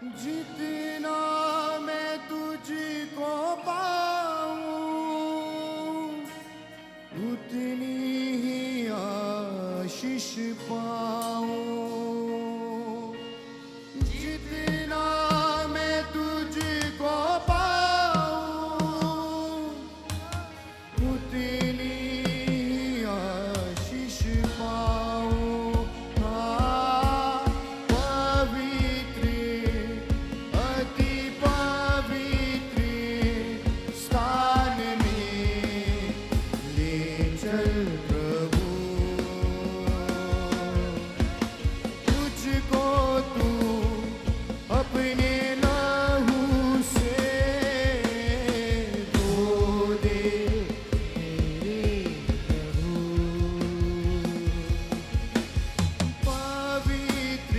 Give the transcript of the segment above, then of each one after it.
जितना मैं तुझको पाऊं उतनी ही आशीष पाऊं। जितना मैं तुझको पाऊं उतनी ही आशीष पाऊं। हाँ, पवित्र अति पवित्र स्थान में ले चल प्रभु। तुझको तू अपने लहू से धो दे मेरे प्रभु। पवित्र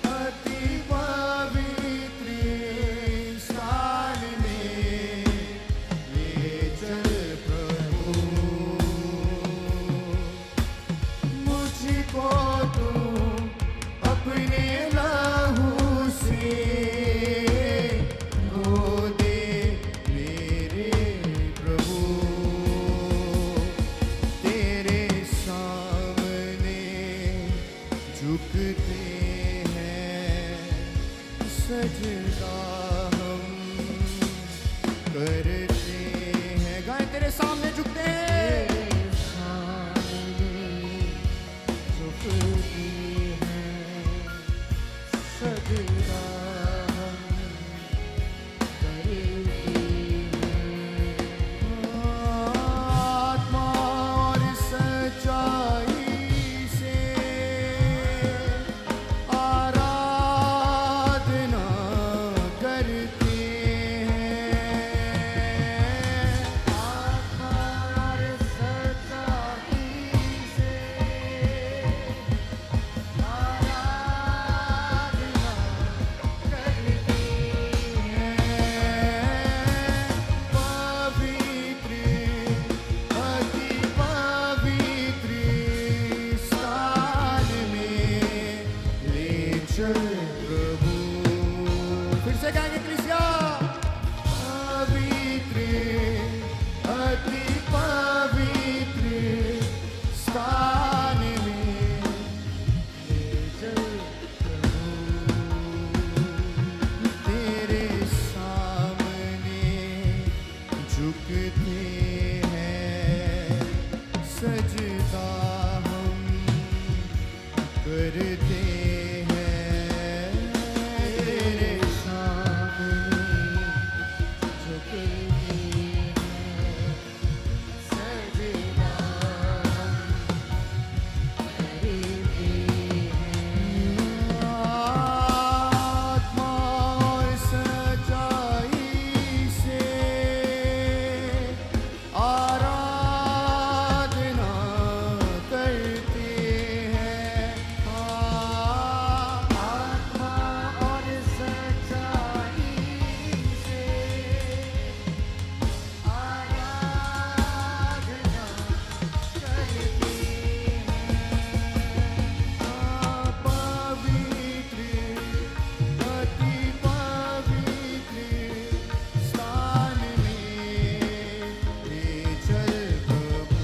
अति पवित्र स्थान में ले चल प्रभु। मुझको तू अपने लहू से धो दे मेरे प्रभु। तेरे सामने झुकते हैं, सजदा हम करते हैं। गाएं, तेरे सामने झुकते हैं, आत्मा और सच्चाई से आराधना करते हैं। आत्मा और सच्चाई से आराधना करते हैं। पवित्र अति पवित्र स्थान में ले चल प्रभु। फिर से गाएंगे कलीसिया, पवित्र अति पवित्र स्थान में ले चल प्रभु। तेरे सामने झुकते हैं, सजदा हम करते हैं। तेरे सामने झुकते हैं, सजदा हम करते हैं। आत्मा और सच्चाई से आराधना करते हैं। आत्मा और सच्चाई से आराधना करते हैं। पवित्र अति पवित्र स्थान में ले चल प्रभु।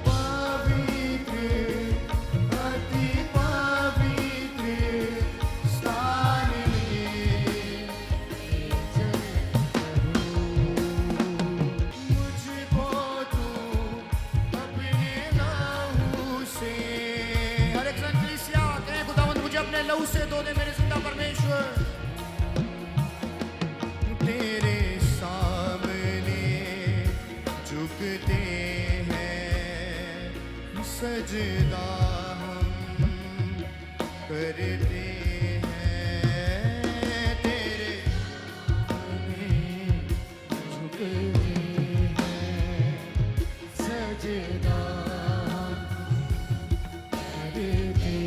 पवित्र अति पवित्र स्थान में ले चल प्रभु। मुझको तू अपने लहू से, हर एक जन कलीसिया कहें, खुदावंद मुझे अपने लहू से धो दे मेरे जिंदा परमेश्वर। तेरे सामने झुकते हैं, सजदा हम करते हैं। तेरे सामने झुकते हैं, सजदा हम करते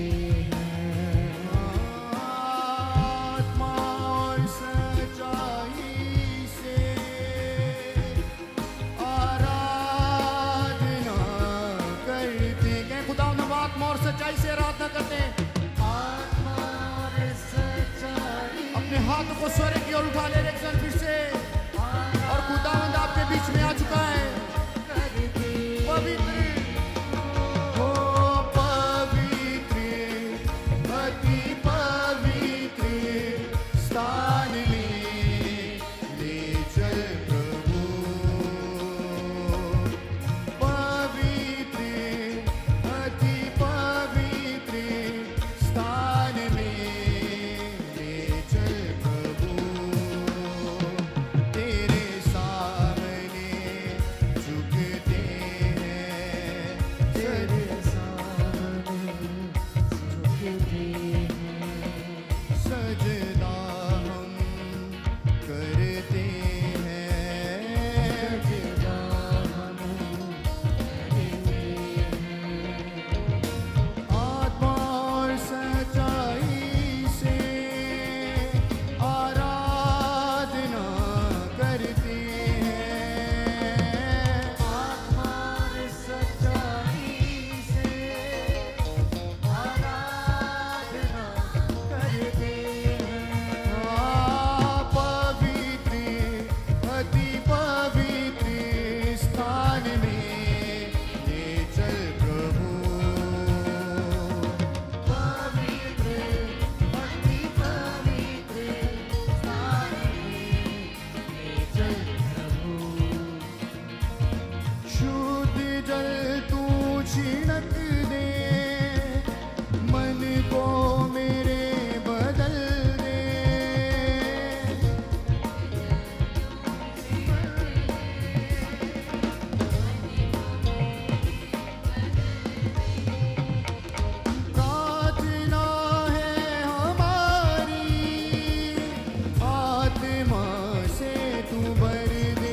हैं। आत्मा और सच्चाई से आराधना करते हैं। खुदा आत्मा और सच्चाई से आराधना करते हैं। हाथों को स्वर्ग की ओर उठा ले एक बार फिर से। और खुदावंद आपके बीच में आ चुका है। पवित्र हो पवित्र, अति पवित्र स्थान में ले चल प्रभु। पवित्र अति पवित्र स्थान में ले चल प्रभु। तेरे सामने झुकते हैं, तेरे सामने झुकते हैं। सजदा हम करते हैं, सजदा हम करते हैं। आत्मा और सच्चाई से आराधना करते हैं। आत्मा और सच्चाई से आराधना करते हैं। पवित्र अति पवित्र स्थान में ले चल प्रभु। पवित्र अति पवित्र स्थान में ले चल प्रभु। शुद्ध जल तू छिड़क दे, मन को मेरे बदल दे। प्रार्थना है हमारी, आत्मा से तू भर दे।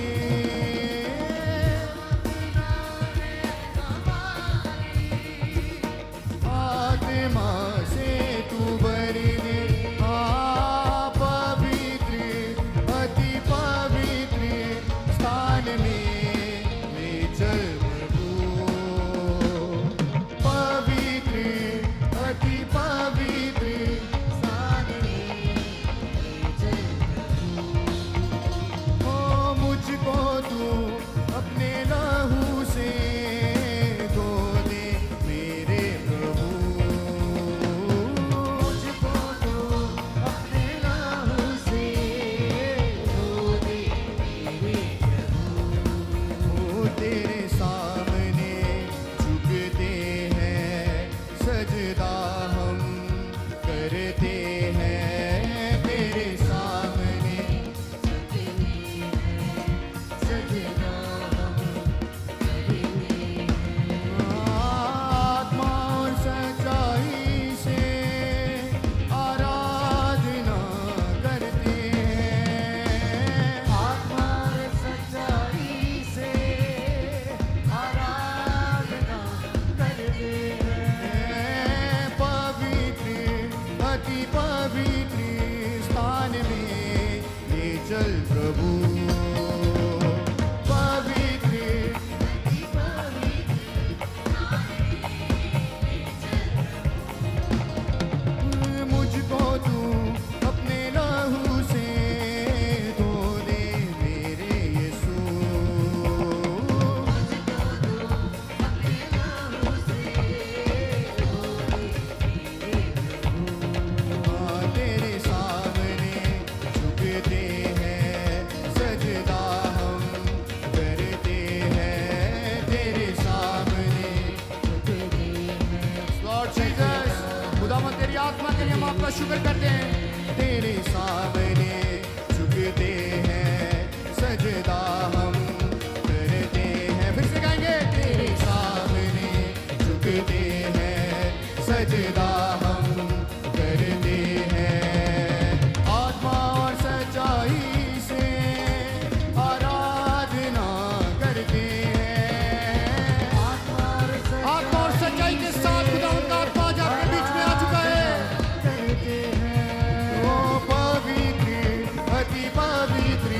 आत्मा से तू भर दे। पवित्र अति पवित्र स्थान में ले चल प्रभु। पवित्र अति पवित्र स्थान में ले चल प्रभु। ओ मुझको तू अपने लहू से धो दे मेरे प्रभु। मुझको तू अपने लहू से धो दे मेरे प्रभु। तेरे सामने झुकते हैं, सजदा हम करते हैं। तेरे सामने झुकते हैं, सजदा हम करते हैं। आत्मा और सच्चाई से आराधना करते हैं। आत्मा और सच्चाई से आराधना करते हैं। पवित्र अति पवित्र स्थान में ले चल प्रभु। पवित्र अति पवित्र मुझको तू अपने लहू से धो दे मेरे यीशु। मुझको तू अपने लहू से धो दे मेरे प्रभु। तेरे सामने झुकते हैं, सजदा हम करते हैं। तेरे सामने झुकते हैं। लॉर्ड जीसस, खुदावंद तेरी आत्मा के लिए हम आपका शुक्र करते हैं। तेरे सामने झुकते हैं, सजदा हम करते हैं। फिर से गाएंगे। तेरे सामने झुकते हैं, सजदा हम करते हैं। आत्मा और सच्चाई से आराधना करते हैं। आत्मा और सच्चाई के साथ खुदावंद का आत्मा आज आपके बीच में आ चुका है। करते हैं। ओ पवित्र अति पवित्र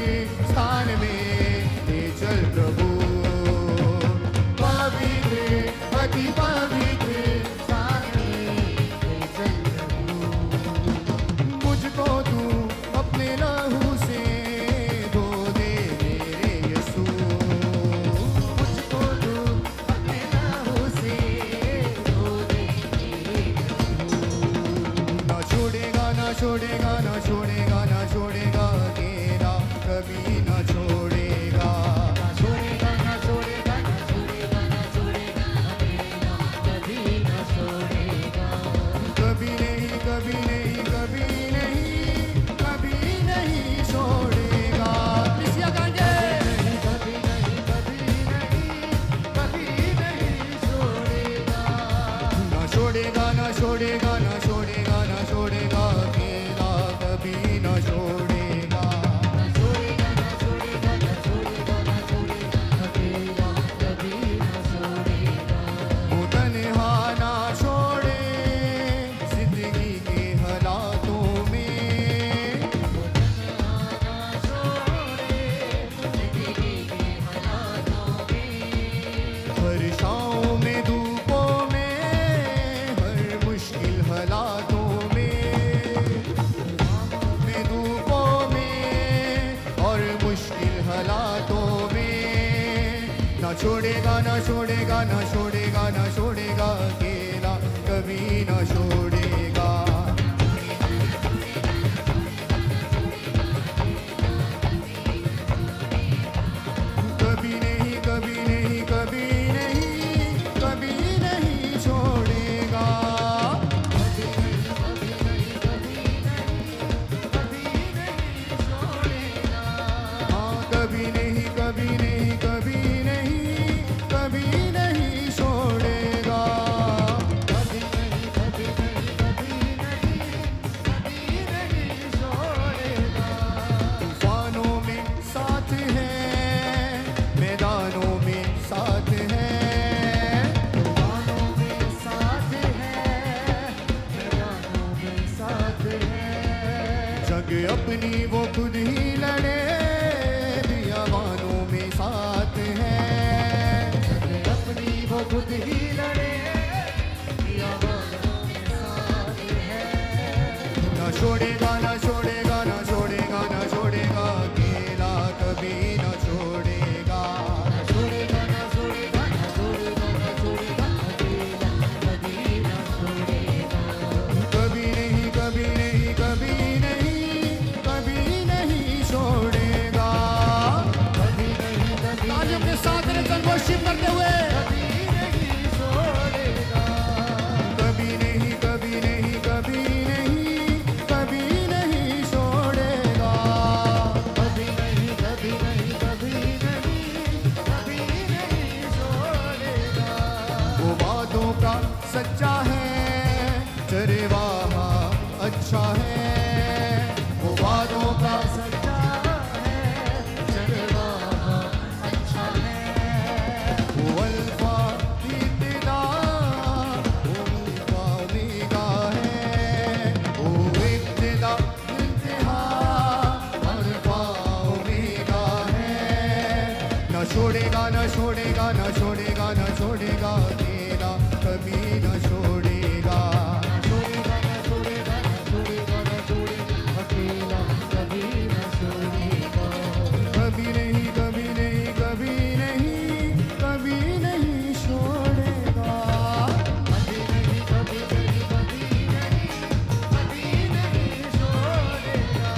छोड़ेगा ना छोड़ेगा ना छोड़ेगा अकेला कभी ना छोड़ेगा ना छोड़ेगा ना छोड़ेगा ना छोड़ेगा ना छोड़ेगा अकेला कभी ना छोड़ेगा कभी नहीं कभी नहीं कभी नहीं कभी नहीं छोड़ेगा किसिया गाएंगे कभी नहीं कभी नहीं कभी नहीं छोड़ेगा ना छोड़ेगा ना छोड़ेगा ना छोड़ेगा ना छोड़ेगा अकेला कभी ना छोड़ेगा ना छोड़ेगा ना छोड़ेगा ना छोड़ेगा ना छोड़ेगा अकेला कभी ना छोड़ेगा वो तन्हा ना छोड़े जिंदगी के हालातों में ना छोड़े जिंदगी के हालातों में हर छाँव में धूपों में हर मुश्किल हालातों में धूपों में और मुश्किल हालातों में ना छोड़ेगा ना छोड़ेगा ना छोड़ेगा ना छोड़ेगा अकेला कभी ना छोड़ेगा कभी नहीं कभी नहीं कभी नहीं कभी नहीं छोड़ेगा कभी नहीं कभी नहीं कभी नहीं छोड़ेगा हाँ कभी नहीं कभी नहीं कभी नहीं कभी नहीं छोड़ेगा कभी नहीं कभी नहीं कभी नहीं छोड़ेगा तूफानों में साथ है मैदानों में साथ है तूफानों में साथ है मैदानों में साथ है जंग अपनी वो खुद ही लड़े बियाबानों में साथ है अपनी वो खुद ही लड़े बियाबानों में साथ है ना छोड़ेगा ना छोड़ेगा ना छोड़ेगा ना छोड़ेगा अकेला कभी ना छोड़ेगा ना छोड़ेगा ना छोड़ेगा ना छोड़ेगा ना छोड़ेगा अकेला कभी ना छोड़ेगा कभी नहीं कभी नहीं कभी नहीं कभी नहीं छोड़ेगा कभी नहीं कभी तालियों के साथ वर्शिप करते हुए कभी नहीं छोड़ेगा कभी नहीं कभी नहीं कभी नहीं कभी नहीं छोड़ेगा कभी नहीं कभी नहीं कभी नहीं कभी नहीं छोड़ेगा वो बातों का सच्चा है चरवाहा अच्छा है वो बातों का सच्चा है चरवाहा अच्छा है वो अल्फा इब्तिदा वो मुल्का ओमेगा है वो इब्तिदा इंतहा अल्फा ओमेगा है ना छोड़ेगा ना छोड़ेगा ना छोड़ेगा ना छोड़ेगा अकेला कभी ना छोड़ेगा ना छोड़ेगा ना छोड़ेगा ना छोड़ेगा ना छोड़ेगा अकेला कभी ना छोड़ेगा कभी नहीं कभी नहीं कभी नहीं कभी नहीं छोड़ेगा कभी नहीं कभी नहीं कभी नहीं कभी नहीं छोड़ेगा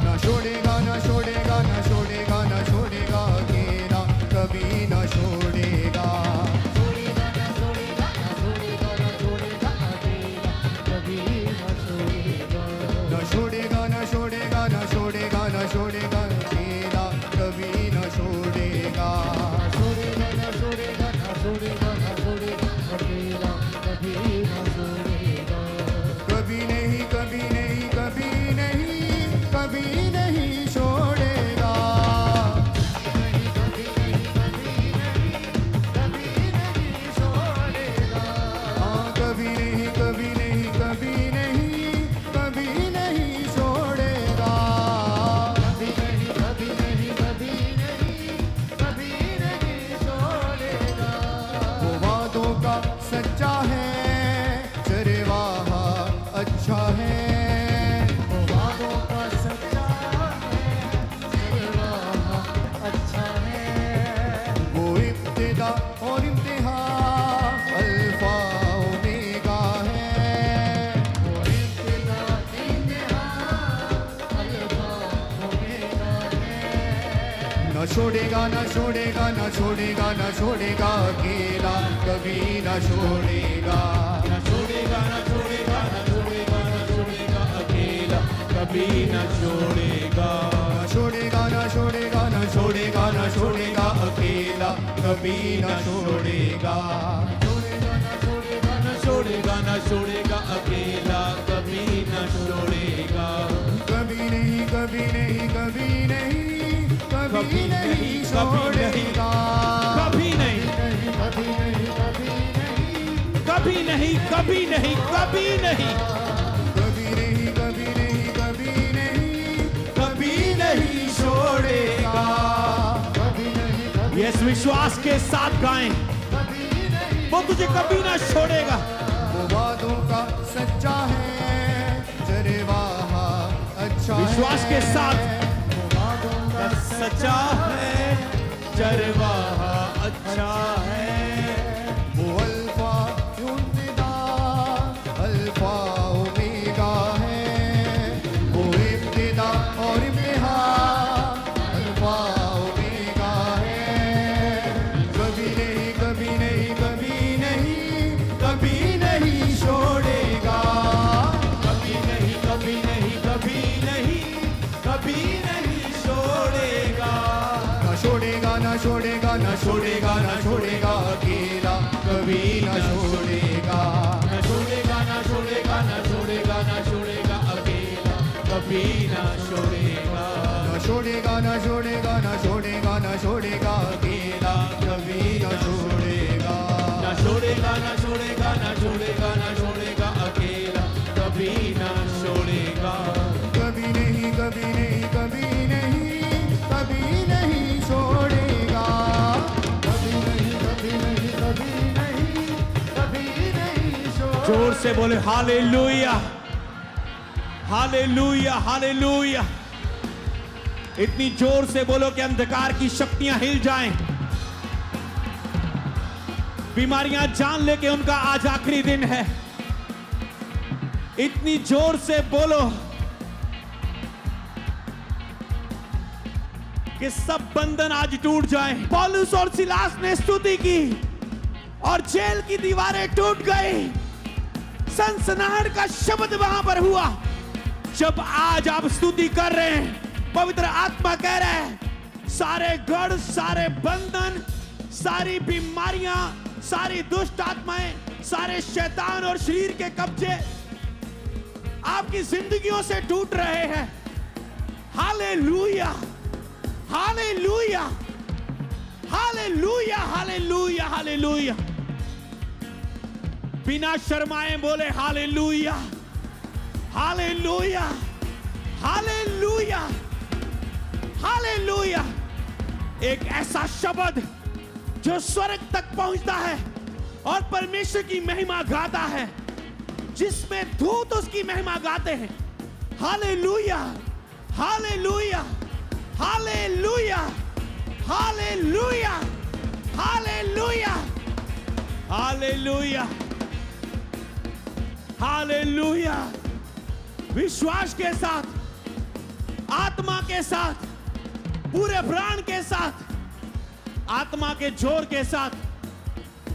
ना छोड़ेगा ना छोड़ेगा ना छोड़ेगा ना छोड़ेगा अकेला कभी ना छोड़ेगा छोड़ेगा ना छोड़ेगा ना छोड़ेगा ना छोड़ेगा अकेला कभी ना छोड़ेगा ना छोड़ेगा ना छोड़ेगा ना छोड़ेगा ना छोड़ेगा अकेला कभी ना छोड़ेगा छोड़ेगा ना छोड़ेगा ना छोड़ेगा ना छोड़ेगा अकेला कभी ना छोड़ेगा कभी नहीं कभी नहीं कभी नहीं कभी नहीं छोड़ेगा नहीं कभी नहीं कभी नहीं कभी नहीं छोड़ेगा हाँ कभी नहीं कभी नहीं कभी नहीं कभी नहीं छोड़ेगा कभी नहीं कभी नहीं कभी नहीं कभी नहीं छोड़ेगा वो वादों का सच्चा है चरवाहा अच्छा है वो वादों का सच्चा है चरवाहा अच्छा है वो इब्तिदा और इम्तिहा अल्फा ओमेगा है वो इब्तिदा इंतहा छोड़ेगा ना छोड़ेगा ना छोड़ेगा ना छोड़ेगा अकेला कभी ना छोड़ेगा ना छोड़ेगा ना छोड़ेगा ना छोड़ेगा ना छोड़ेगा अकेला कभी ना छोड़ेगा छोड़ेगा ना छोड़ेगा ना छोड़ेगा ना छोड़ेगा अकेला कभी ना छोड़ेगा छोड़ेगा ना छोड़ेगा ना छोड़ेगा ना छोड़ेगा अकेला कभी ना छोड़ेगा कभी नहीं कभी नहीं कभी नहीं कभी नहीं छोड़ेगा कभी नहीं कभी नहीं कभी नहीं कभी नहीं कभी नहीं कभी नहीं कभी नहीं कभी नहीं कभी नहीं कभी नहीं छोड़ेगा कभी नहीं कभी इस विश्वास के साथ गाएं नहीं वो तुझे कभी ना छोड़ेगा वो वादों का सच्चा है जरवाहा अच्छा विश्वास के साथ वो वादों का सच्चा है चरवाहा अच्छा है वो अल्फा युनिदा अल्फा ओमेगा है वो इब्तिदा और इंतहा अल्फा ओमेगा है कभी नहीं कभी नहीं कभी नहीं कभी नहीं छोड़ेगा कभी नहीं कभी नहीं कभी नहीं कभी नहीं छोड़ेगा ना छोड़ेगा ना छोड़ेगा ना छोड़ेगा ना छोड़ेगा अकेला कभी ना छोड़ेगा ना छोड़ेगा ना छोड़ेगा ना छोड़ेगा ना छोड़ेगा अकेला कभी ना छोड़ेगा ना छोड़ेगा ना छोड़ेगा ना छोड़ेगा ना छोड़ेगा अकेला कभी ना छोड़ेगा ना छोड़ेगा ना छोड़ेगा ना छोड़ेगा ना छोड़ेगा अकेला कभी ना छोड़ेगा कभी नहीं कभी नहीं कभी नहीं कभी नहीं छोड़ेगा कभी नहीं कभी नहीं कभी नहीं कभी नहीं छोड़ेगा जोर से बोले हालेलुया हालेलुया हालेलुया इतनी जोर से बोलो कि अंधकार की शक्तियां हिल जाएं बीमारियां जान ले कि उनका आज आखिरी दिन है इतनी जोर से बोलो कि सब बंधन आज टूट जाएं पौलुस और सिलास ने स्तुति की और जेल की दीवारें टूट गई सनसनाहट का शब्द वहां पर हुआ जब आज आप स्तुति कर रहे हैं पवित्र आत्मा कह रहा है सारे गढ़ सारे बंधन सारी बीमारियां सारी दुष्ट आत्माएं सारे शैतान और शरीर के कब्जे आपकी जिंदगियों से टूट रहे हैं hallelujah hallelujah hallelujah hallelujah hallelujah बिना शर्माए बोले हालेलुया हालेलुया हालेलुया हालेलुया एक ऐसा शब्द जो स्वर्ग तक पहुंचता है और परमेश्वर की महिमा गाता है जिसमें दूत उसकी महिमा गाते हैं hallelujah hallelujah hallelujah hallelujah hallelujah hallelujah hallelujah विश्वास के साथ आत्मा के साथ पूरे प्राण के साथ आत्मा के जोर के साथ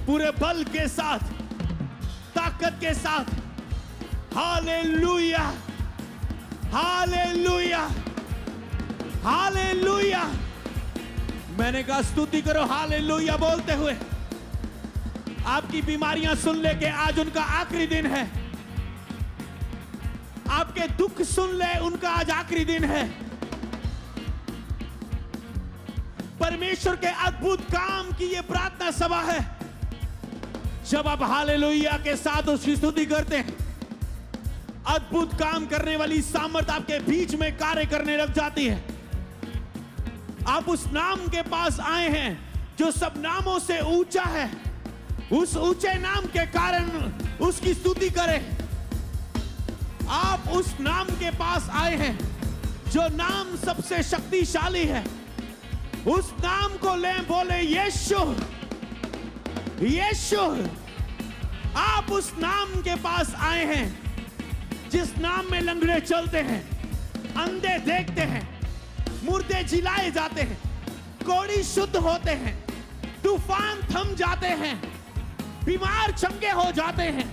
पूरे बल के साथ ताकत के साथ हालेलुया हालेलुया हालेलुया मैंने कहा स्तुति करो हालेलुया बोलते हुए आपकी बीमारियां सुन ले के आज उनका आखिरी दिन है आपके दुख सुन ले उनका आज आखिरी दिन है परमेश्वर के अद्भुत काम की ये प्रार्थना सभा है जब आप हालेलुया के साथ उसकी स्तुति करते हैं अद्भुत काम करने वाली सामर्थ्य आपके बीच में कार्य करने लग जाती है आप उस नाम के पास आए हैं जो सब नामों से ऊंचा है उस ऊंचे नाम के कारण उसकी स्तुति करें आप उस नाम के पास आए हैं जो नाम सबसे शक्तिशाली है उस नाम को ले बोले यीशु यीशु आप उस नाम के पास आए हैं जिस नाम में लंगड़े चलते हैं अंधे देखते हैं मुर्दे जिलाए जाते हैं कोढ़ी शुद्ध होते हैं, तूफान थम जाते हैं, बीमार चंगे हो जाते हैं।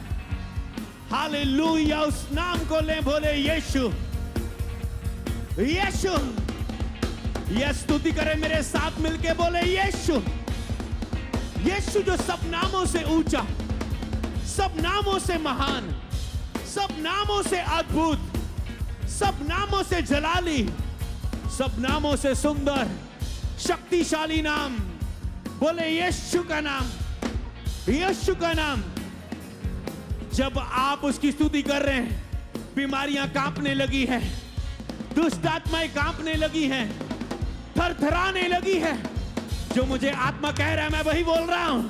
हालेलुया, उस नाम को ले, बोले यीशु, यीशु। यह स्तुति करें मेरे साथ मिलके, बोले यीशु। यीशु जो सब नामों से ऊंचा, सब नामों से महान, सब नामों से अद्भुत, सब नामों से जलाली, सब नामों से सुंदर, शक्तिशाली नाम, बोले यीशु का नाम, यीशु का नाम। जब आप उसकी स्तुति कर रहे हैं, बीमारियां कांपने लगी है, दुष्ट आत्माएं कांपने लगी हैं, थरथराने लगी है। जो मुझे आत्मा कह रहा है मैं वही बोल रहा हूं।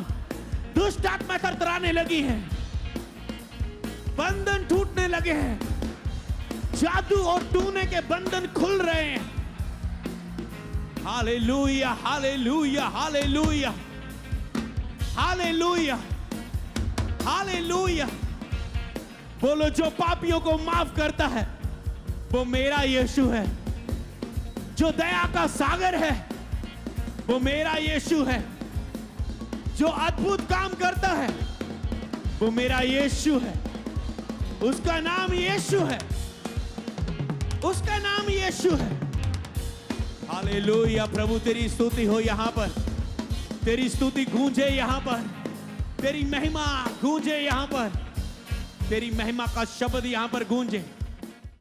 दुष्ट आत्मा थरथराने लगी है, बंधन टूटने लगे हैं, जादू और टूने के बंधन खुल रहे हैं। Hallelujah, hallelujah, hallelujah, hallelujah, hallelujah. बोलो, जो पापियों को माफ करता है वो मेरा यीशु है। जो दया का सागर है वो मेरा यीशु है। जो अद्भुत काम करता है वो मेरा यीशु है। उसका नाम यीशु है, उसका नाम यीशु है। हालेलुया। प्रभु तेरी स्तुति हो यहां पर, तेरी स्तुति गूंजे यहां पर, तेरी महिमा गूंजे यहां पर, तेरी महिमा का शब्द यहां पर गूंजे।